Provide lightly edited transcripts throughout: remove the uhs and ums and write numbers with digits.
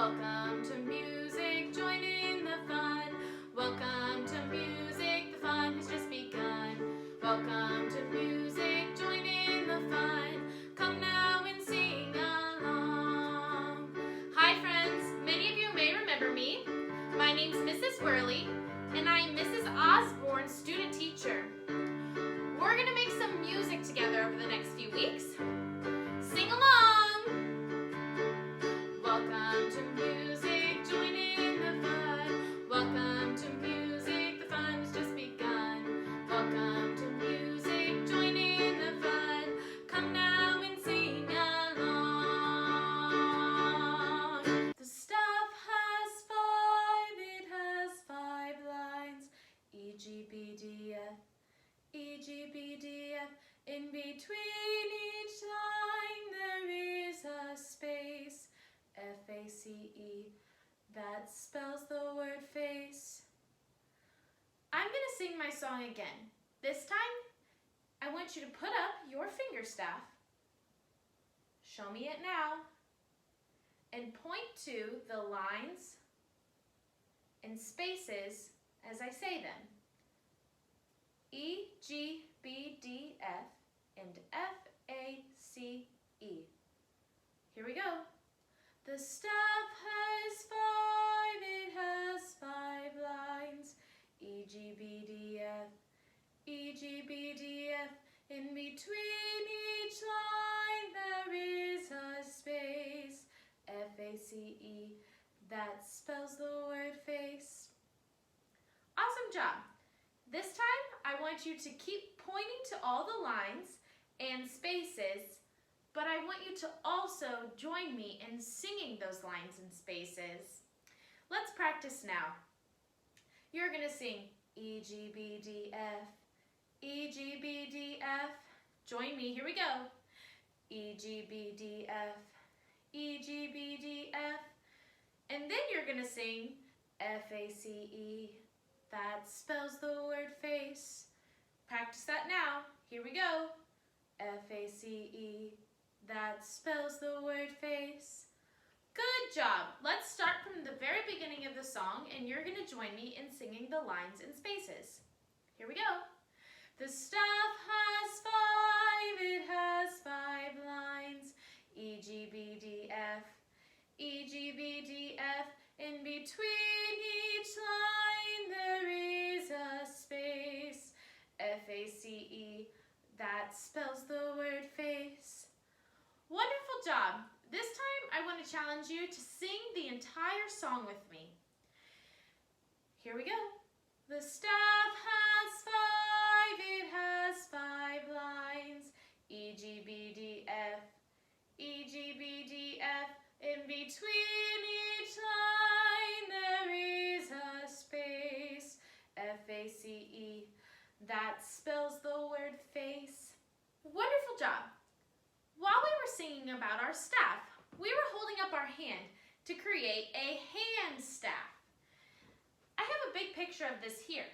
Welcome to music, join in the fun. Welcome to music, the fun has just begun. Welcome to music, join in the fun. Come now and sing along. Hi friends, many of you may remember me. My name's Mrs. Worley, and I'm Mrs. Osborne's student teacher. We're gonna make some music together over the next few weeks. Sing along! Welcome to music, join in the fun. Welcome to music, the fun has just begun. Welcome to music, join in the fun. Come now and sing along. The stuff has five, it has 5 lines. E, G, B, D, F. E, G, B, D, F. In between each line there is a space. F-A-C-E, that spells the word face. I'm going to sing my song again. This time, I want you to put up your finger staff, show me it now, and point to the lines and spaces as I say them. E, G, B, D, F, and F-A-C-E. Here we go. The stuff has 5, it has 5 lines. E, G, B, D, F, E, G, B, D, F. In between each line there is a space. F-A-C-E, that spells the word face. Awesome job. This time I want you to keep pointing to all the lines and spaces, but I want you to also join me in singing those lines and spaces. Let's practice now. You're going to sing E, G, B, D, F, E, G, B, D, F. Join me, here we go. E, G, B, D, F, E, G, B, D, F. And then you're going to sing F-A-C-E, that spells the word face. Practice that now, here we go. F-A-C-E, that spells the word face. Good job. Let's start from the very beginning of the song, and you're going to join me in singing the lines and spaces. Here we go. The stuff has 5, it has 5 lines. E, G, B, D, F, E, G, B, D, F. In between each line there is a space. F-A-C-E, that spells the word face. Wonderful job. This time I want to challenge you to sing the entire song with me. Here we go. The stuff has 5, it has 5 lines. E, G, B, D, F, E, G, B, D, F. In between each line there is a space. F-A-C-E, that spells the word face. Wonderful job. While we were singing about our staff, we were holding up our hand to create a hand staff. I have a big picture of this here.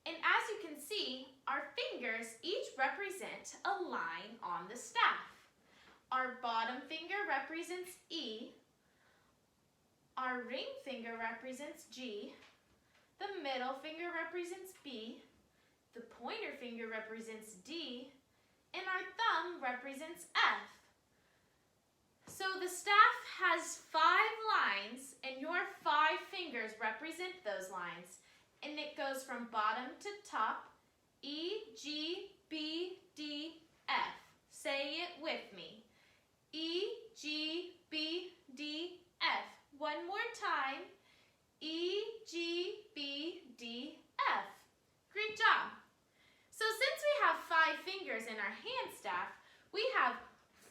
And as you can see, our fingers each represent a line on the staff. Our bottom finger represents E. Our ring finger represents G. The middle finger represents B. The pointer finger represents D. And our thumb represents F. So the staff has 5 lines, and your 5 fingers represent those lines. And it goes from bottom to top, E, G, B, D, F. Say it with me. E, G, B, D, F. One more time. E, G, B, D, F. Great job. So since we have 5 fingers in our hand staff, we have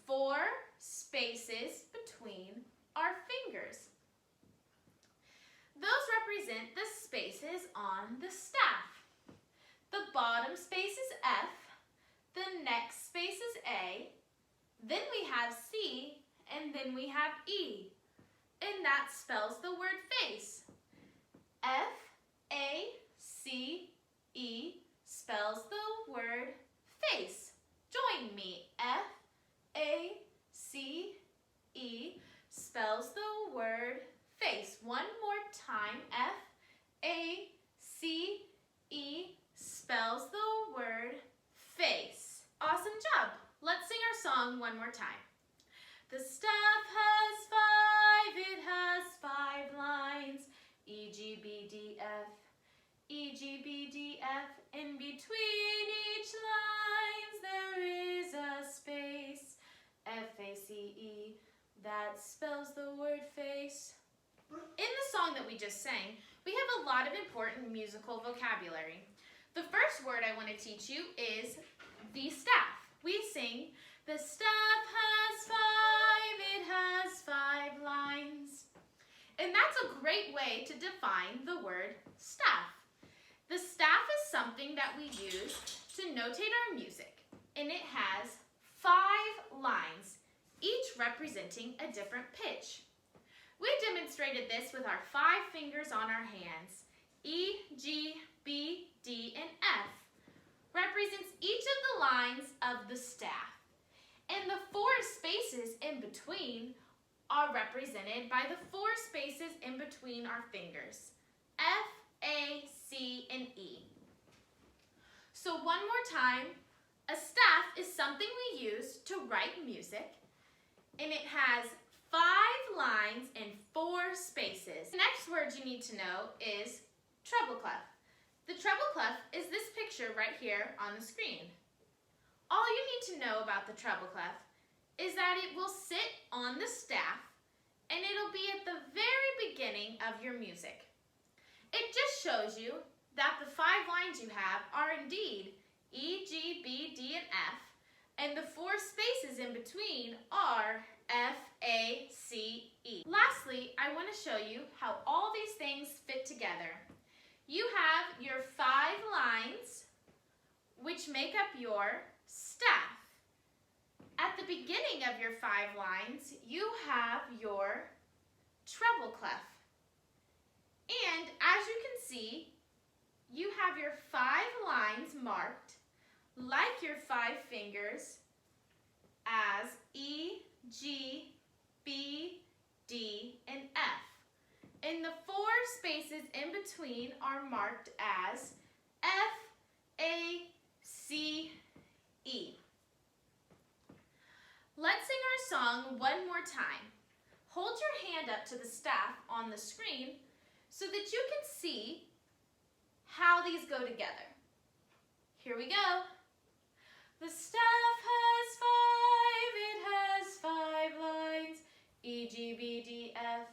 4 spaces between our fingers. Those represent the spaces on the staff. The bottom space is F, the next space is A, then we have C, and then we have E. And that spells the word face. F-A-C-E spells the word face. Join me. F-A-C-E spells the word face. One more time. F-A-C-E spells the word face. Awesome job. Let's sing our song one more time. The staff has 5, it has 5 lines. E, G, B, D, F. E, G, B, D, F. In between each lines there is a space. F-A-C-E, that spells the word face. In the song that we just sang, we have a lot of important musical vocabulary. The first word I want to teach you is the staff. We sing, the staff has 5, it has 5 lines. And that's a great way to define the word staff. The staff is something that we use to notate our music, and it has 5 lines, each representing a different pitch. We demonstrated this with our 5 fingers on our hands. E, G, B, D, and F represents each of the lines of the staff. And the 4 spaces in between are represented by the 4 spaces in between our fingers. F, A, C, and E. So one more time, a staff is something we use to write music, and it has 5 lines and 4 spaces. The next word you need to know is treble clef. The treble clef is this picture right here on the screen. All you need to know about the treble clef is that it will sit on the staff and it'll be at the very beginning of your music. It just shows you that the 5 lines you have are indeed E, G, B, D, and F, and the 4 spaces in between are F, A, C, E. Lastly, I want to show you how all these things fit together. You have your 5 lines, which make up your staff. At the beginning of your 5 lines, you have your treble clef. And as you can see, you have your 5 lines marked like your 5 fingers as E, G, B, D, and F. And the 4 spaces in between are marked as F, A, C, E. Let's sing our song one more time. Hold your hand up to the staff on the screen so that you can see how these go together. Here we go. The staff has 5, it has 5 lines. E, G, B, D, F.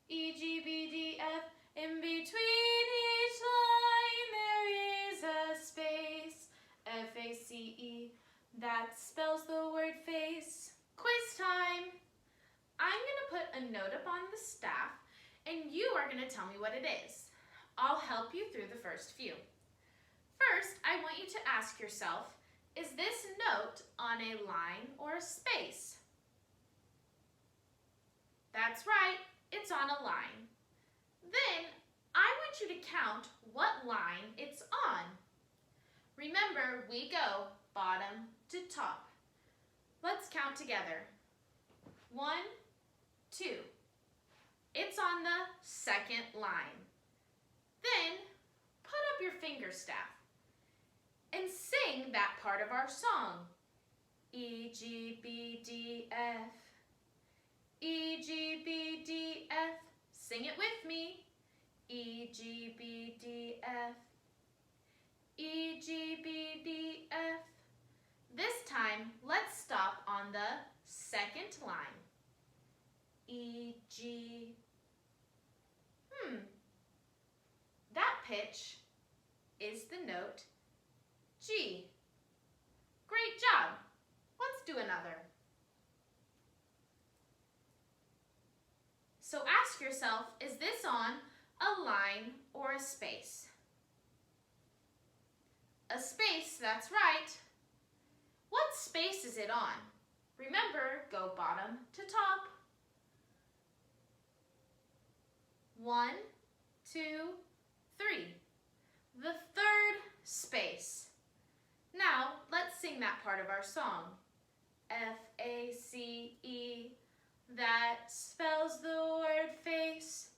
E, G, B, D, F. In between each line there is a space. F, A, C, E. That spells the word face. Quiz time. I'm going to put a note up on the staff and you are going to tell me what it is. I'll help you through the first few. First, I want you to ask yourself, is this note on a line or a space? That's right, it's on a line. Then, I want you to count what line it's on. Remember, we go bottom to top. Let's count together. 1, 2. It's on the second line. Then, put up your finger staff and sing that part of our song. E, G, B, D, F. E, G, B, D, F. Sing it with me. E, G, B, D, F. E, G, B, D, F. This time, let's stop on the second line. E, G. That pitch is the note G. Great job. Let's do another. So ask yourself, is this on a line or a space? A space, that's right. What space is it on? Remember, go bottom to top. 1, 2, 3. The third space. Now, let's sing that part of our song. F-A-C-E, that spells the word face.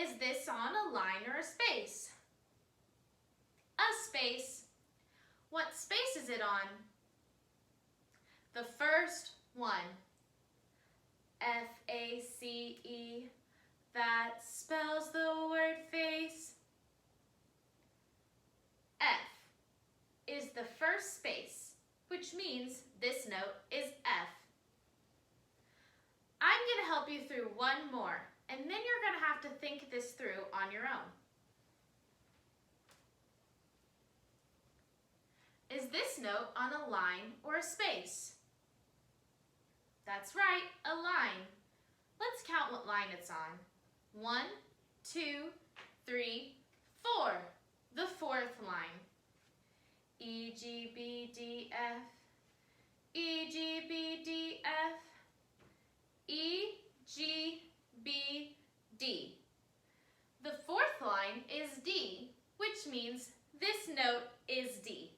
is this on a line or a space? A space. What space is it on? The first one. F-A-C-E. That spells the word face. F is the first space, which means this note is F. I'm going to help you through one more, and then you're going to have to think this through on your own. Is this note on a line or a space? That's right, a line. Let's count what line it's on. 1, 2, 3, 4. The fourth line. E, G, B, D, F. E, G, B, D, F. E, G, B, D. The fourth line is D, which means this note is D.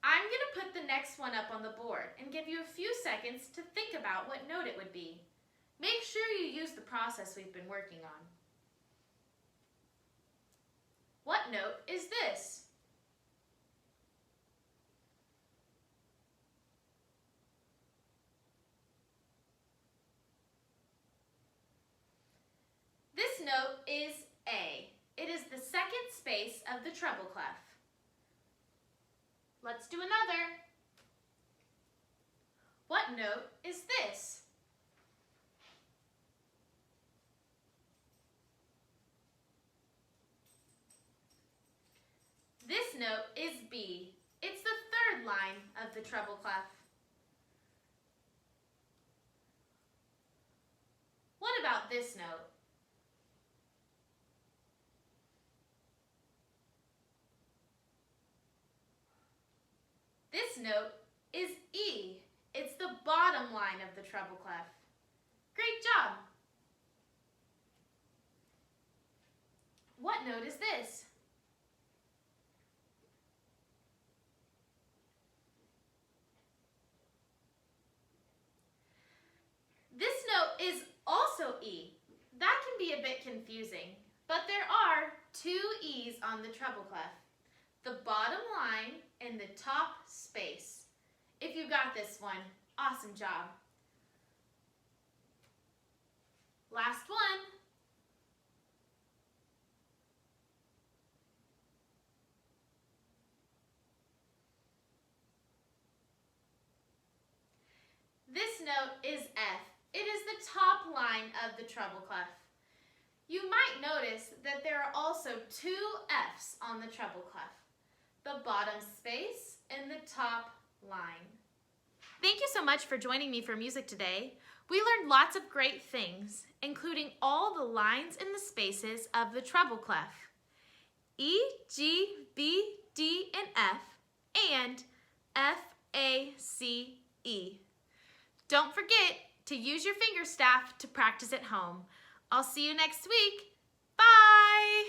I'm going to put the next one up on the board and give you a few seconds to think about what note it would be. Make sure you use the process we've been working on. What note is this? This note is A. It is the second space of the treble clef. Let's do another. What note is this? This note is B. It's the third line of the treble clef. What about this note? This note is E. It's the bottom line of the treble clef. Great job! What note is this? This note is also E. That can be a bit confusing, but there are two E's on the treble clef. The bottom line and the top space. If you got this one, awesome job. Last one. This note is F. It is the top line of the treble clef. You might notice that there are also two F's on the treble clef. The bottom space and the top line. Thank you so much for joining me for music today. We learned lots of great things, including all the lines and the spaces of the treble clef. E, G, B, D, and F, and F, A, C, E. Don't forget to use your finger staff to practice at home. I'll see you next week. Bye!